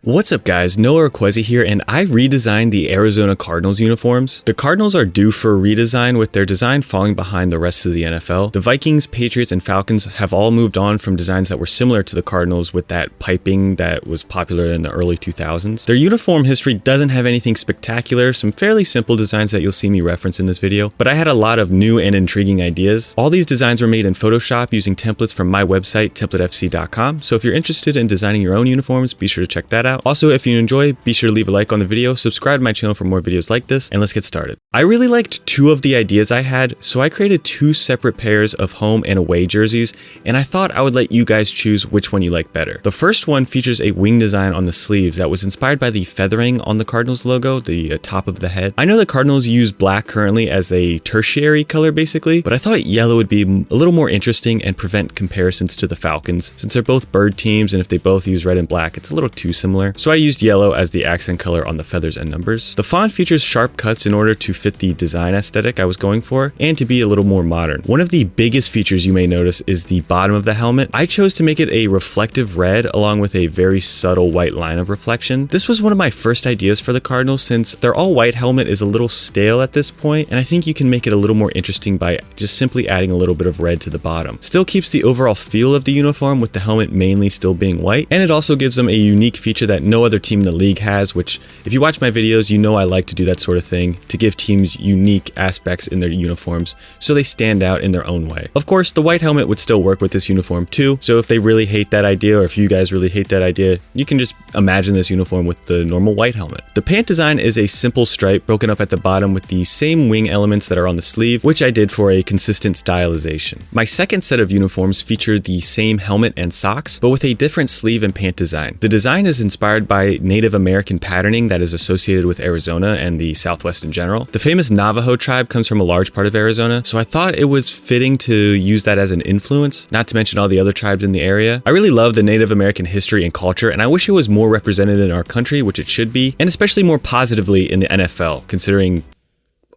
What's up guys, Noah Urquezi here, and I redesigned the Arizona Cardinals uniforms. The Cardinals are due for a redesign with their design falling behind the rest of the NFL. The Vikings, Patriots, and Falcons have all moved on from designs that were similar to the Cardinals with that piping that was popular in the early 2000s. Their uniform history doesn't have anything spectacular, some fairly simple designs that you'll see me reference in this video, but I had a lot of new and intriguing ideas. All these designs were made in Photoshop using templates from my website, templatefc.com, so if you're interested in designing your own uniforms, be sure to check that out. Also, if you enjoy, be sure to leave a like on the video, subscribe to my channel for more videos like this, and let's get started. I really liked two of the ideas I had, so I created two separate pairs of home and away jerseys, and I thought I would let you guys choose which one you like better. The first one features a wing design on the sleeves that was inspired by the feathering on the Cardinals logo, the top of the head. I know the Cardinals use black currently as a tertiary color basically, but I thought yellow would be a little more interesting and prevent comparisons to the Falcons, since they're both bird teams and if they both use red and black, it's a little too similar. So I used yellow as the accent color on the feathers and numbers. The font features sharp cuts in order to fit the design aesthetic I was going for and to be a little more modern. One of the biggest features you may notice is the bottom of the helmet. I chose to make it a reflective red along with a very subtle white line of reflection. This was one of my first ideas for the Cardinals since their all white helmet is a little stale at this point, and I think you can make it a little more interesting by just simply adding a little bit of red to the bottom. Still keeps the overall feel of the uniform with the helmet mainly still being white, and it also gives them a unique feature that no other team in the league has, which if you watch my videos, you know I like to do that sort of thing, to give teams unique aspects in their uniforms so they stand out in their own way. Of course, the white helmet would still work with this uniform too, so if they really hate that idea or if you guys really hate that idea, you can just imagine this uniform with the normal white helmet. The pant design is a simple stripe broken up at the bottom with the same wing elements that are on the sleeve, which I did for a consistent stylization. My second set of uniforms feature the same helmet and socks, but with a different sleeve and pant design. The design is inspired by Native American patterning that is associated with Arizona and the Southwest in general. The famous Navajo tribe comes from a large part of Arizona, so I thought it was fitting to use that as an influence, not to mention all the other tribes in the area. I really love the Native American history and culture, and I wish it was more represented in our country, which it should be, and especially more positively in the NFL, considering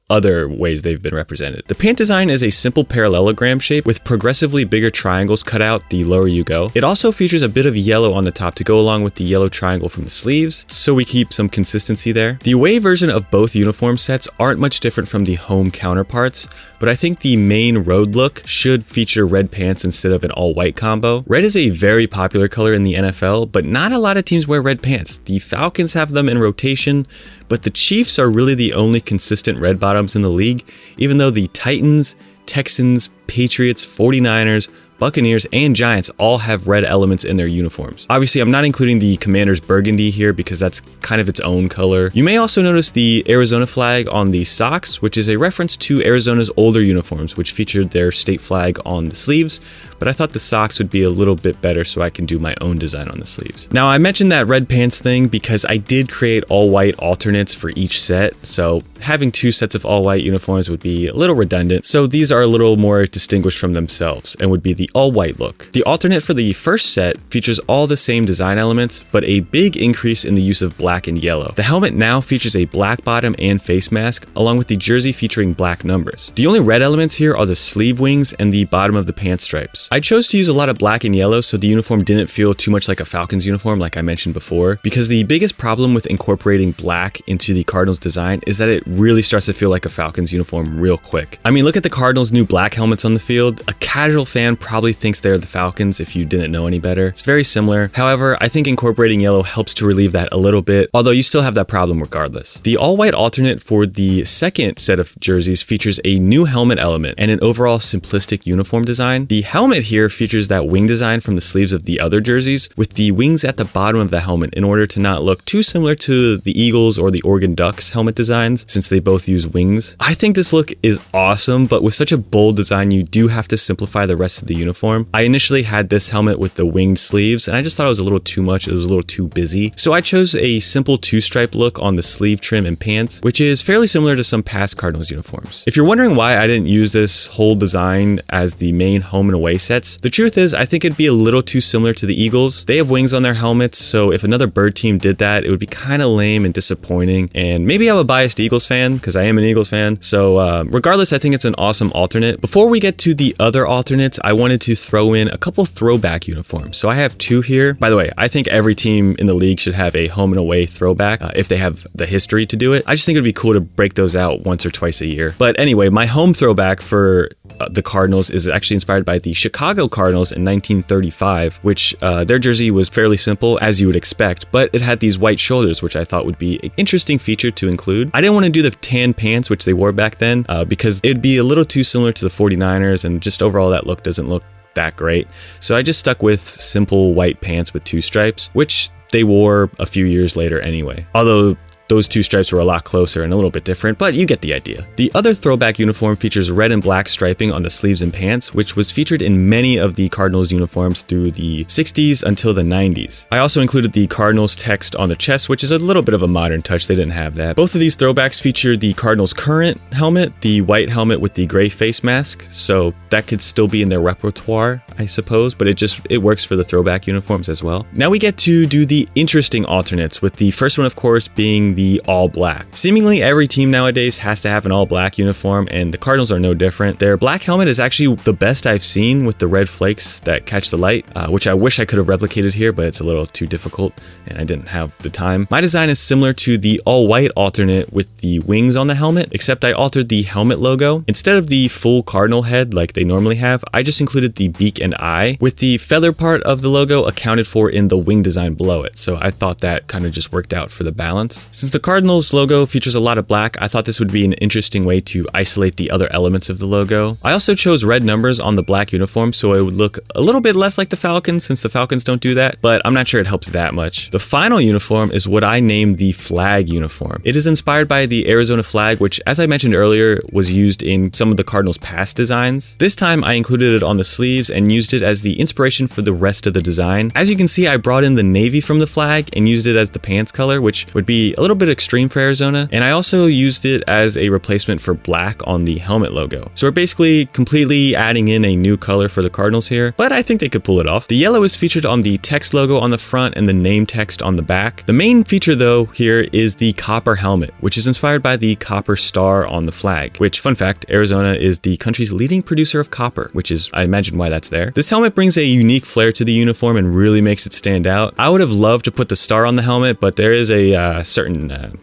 other ways they've been represented. The pant design is a simple parallelogram shape with progressively bigger triangles cut out the lower you go. It also features a bit of yellow on the top to go along with the yellow triangle from the sleeves, so we keep some consistency there. The away version of both uniform sets aren't much different from the home counterparts, but I think the main road look should feature red pants instead of an all-white combo. Red is a very popular color in the NFL, but not a lot of teams wear red pants. The Falcons have them in rotation, but the Chiefs are really the only consistent red bottoms in the league, even though the Titans, Texans, Patriots, 49ers, Buccaneers, and Giants all have red elements in their uniforms. Obviously, I'm not including the Commanders burgundy here because that's kind of its own color. You may also notice the Arizona flag on the socks, which is a reference to Arizona's older uniforms, which featured their state flag on the sleeves, but I thought the socks would be a little bit better so I can do my own design on the sleeves. Now, I mentioned that red pants thing because I did create all white alternates for each set, so having two sets of all white uniforms would be a little redundant, so these are a little more distinguished from themselves and would be the all white look. The alternate for the first set features all the same design elements, but a big increase in the use of black and yellow. The helmet now features a black bottom and face mask, along with the jersey featuring black numbers. The only red elements here are the sleeve wings and the bottom of the pant stripes. I chose to use a lot of black and yellow so the uniform didn't feel too much like a Falcons uniform like I mentioned before, because the biggest problem with incorporating black into the Cardinals design is that it really starts to feel like a Falcons uniform real quick. I mean, look at the Cardinals' new black helmets on the field. A casual fan probably thinks they're the Falcons if you didn't know any better. It's very similar. However, I think incorporating yellow helps to relieve that a little bit, although you still have that problem regardless. The all-white alternate for the second set of jerseys features a new helmet element and an overall simplistic uniform design. The helmet here features that wing design from the sleeves of the other jerseys, with the wings at the bottom of the helmet in order to not look too similar to the Eagles or the Oregon Ducks helmet designs, since they both use wings. I think this look is awesome, but with such a bold design, you do have to simplify the rest of the uniform. I initially had this helmet with the winged sleeves, and I just thought it was a little too much. It was a little too busy. So I chose a simple two-stripe look on the sleeve trim and pants, which is fairly similar to some past Cardinals uniforms. If you're wondering why I didn't use this whole design as the main home and away sets, the truth is I think it'd be a little too similar to the Eagles. They have wings on their helmets, so if another bird team did that, it would be kind of lame and disappointing. And maybe I'm a biased Eagles fan because I am an Eagles fan. So regardless, I think it's an awesome alternate. Before we get to the other alternates, I wanted wanted to throw in a couple throwback uniforms. So I have 2 here. By the way, I think every team in the league should have a home and away throwback if they have the history to do it. I just think it'd be cool to break those out once or twice a year. But anyway, my home throwback for the Cardinals is actually inspired by the Chicago Cardinals in 1935, which their jersey was fairly simple, as you would expect, but it had these white shoulders, which I thought would be an interesting feature to include. I didn't want to do the tan pants, which they wore back then, because it'd be a little too similar to the 49ers, and just overall that look doesn't look that great. So I just stuck with simple white pants with 2 stripes, which they wore a few years later anyway. Although those 2 stripes were a lot closer and a little bit different, but you get the idea. The other throwback uniform features red and black striping on the sleeves and pants, which was featured in many of the Cardinals uniforms through the 60s until the 90s. I also included the Cardinals text on the chest, which is a little bit of a modern touch. They didn't have that. Both of these throwbacks feature the Cardinals' current helmet, the white helmet with the gray face mask, so that could still be in their repertoire, I suppose, but it works for the throwback uniforms as well. Now we get to do the interesting alternates, with the first one, of course, being the all black. Seemingly every team nowadays has to have an all black uniform, and the Cardinals are no different. Their black helmet is actually the best I've seen, with the red flakes that catch the light, which I wish I could have replicated here, but it's a little too difficult and I didn't have the time. My design is similar to the all white alternate with the wings on the helmet, except I altered the helmet logo. Instead of the full Cardinal head like they normally have, I just included the beak and eye, with the feather part of the logo accounted for in the wing design below it. So I thought that kind of just worked out for the balance. Since the Cardinals logo features a lot of black, I thought this would be an interesting way to isolate the other elements of the logo. I also chose red numbers on the black uniform so it would look a little bit less like the Falcons, since the Falcons don't do that, but I'm not sure it helps that much. The final uniform is what I named the flag uniform. It is inspired by the Arizona flag, which, as I mentioned earlier, was used in some of the Cardinals' past designs. This time I included it on the sleeves and used it as the inspiration for the rest of the design. As you can see, I brought in the navy from the flag and used it as the pants color, which would be a little bit extreme for Arizona, and I also used it as a replacement for black on the helmet logo. So we're basically completely adding in a new color for the Cardinals here, but I think they could pull it off. The yellow is featured on the text logo on the front and the name text on the back. The main feature though here is the copper helmet, which is inspired by the copper star on the flag, which, fun fact, Arizona is the country's leading producer of copper, which is, I imagine, why that's there. This helmet brings a unique flair to the uniform and really makes it stand out. I would have loved to put the star on the helmet, but there is a certain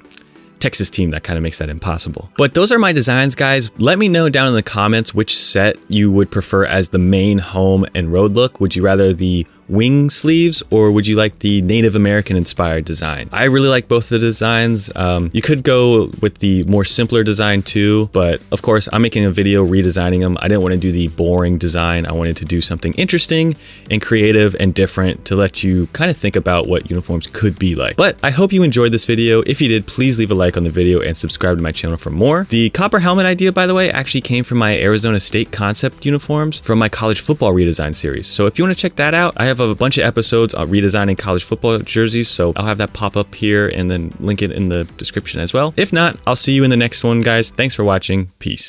Texas team that kind of makes that impossible. But those are my designs, guys. Let me know down in the comments which set you would prefer as the main home and road look. Would you rather the wing sleeves, or would you like the Native American inspired design? I really like both the designs. You could go with the more simpler design too, but of course I'm making a video redesigning them. I didn't want to do the boring design. I wanted to do something interesting and creative and different to let you kind of think about what uniforms could be like. But I hope you enjoyed this video. If you did, please leave a like on the video and subscribe to my channel for more. The copper helmet idea, by the way, actually came from my Arizona State concept uniforms from my college football redesign series. So if you want to check that out, I have a bunch of episodes on redesigning college football jerseys, so I'll have that pop up here and then link it in the description as well. If not, I'll see you in the next one, guys. Thanks for watching. Peace.